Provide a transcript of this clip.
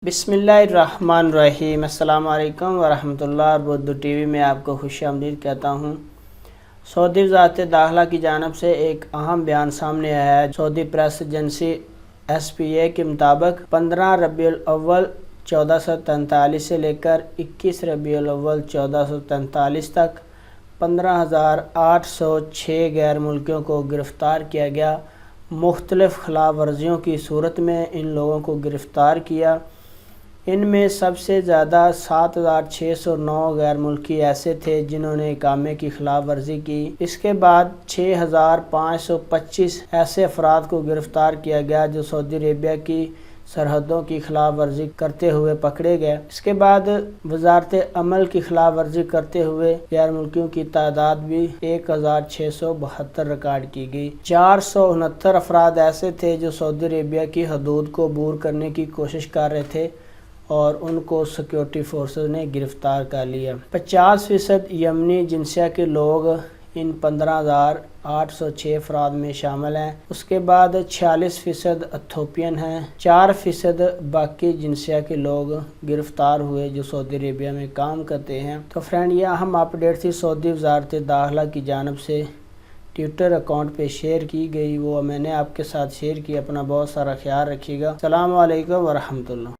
बिस्मिल्लाहिर्रहमानिर्रहीम। अस्सलाम वालेकुम वरहमतुल्लाहि वबरकातुहू। उर्दू टीवी में आपको खुश आमदीद कहता हूँ। सऊदी वज़ारत दाखिला की जानिब से एक अहम बयान सामने आया है। सऊदी प्रेस एजेंसी SPA के मुताबिक 15 रबीउल अव्वल 1443 से लेकर 21 रबीउल अव्वल 1443 तक 15,806 गैर मुल्कियों को गिरफ़्तार किया गया। मुख्तलिफ़ खिलाफ वर्जियों की सूरत में इन लोगों को गिरफ़्तार किया। इनमें सबसे ज़्यादा 7,609 गैर मुल्की ऐसे थे जिन्होंने इकामे की खिलाफ वर्जी की। इसके बाद 6,525 ऐसे अफराद को गिरफ़्तार किया गया जो सऊदी अरेबिया की सरहदों की खिलाफ वर्जी करते हुए पकड़े गए। इसके बाद वजारत अमल की खिलाफ वर्जी करते हुए गैर मुल्कियों की तादाद भी 1,672 रिकॉर्ड की गई। 469 अफराद ऐसे थे जो सऊदी अरेबिया की हदूद को अबूर करने की कोशिश कर रहे थे और उनको सिक्योरिटी फोर्सेस ने गिरफ़्तार कर लिया। 50% यमनी जिनसिया के लोग इन 15,806 अफराद में शामिल हैं। उसके बाद 46% इथोपियन हैं। 4% बाकी जिनसिया के लोग गिरफ़्तार हुए जो सऊदी अरेबिया में काम करते हैं। तो फ्रेंड, ये अहम अपडेट थी सऊदी वज़ारत दाखिला की जानिब से ट्विटर अकाउंट पे शेयर की गई, वो मैंने आपके साथ शेयर की। अपना बहुत सारा ख्याल रखिएगा। अस्सलाम वालेकुम वरहमतुल्लाह।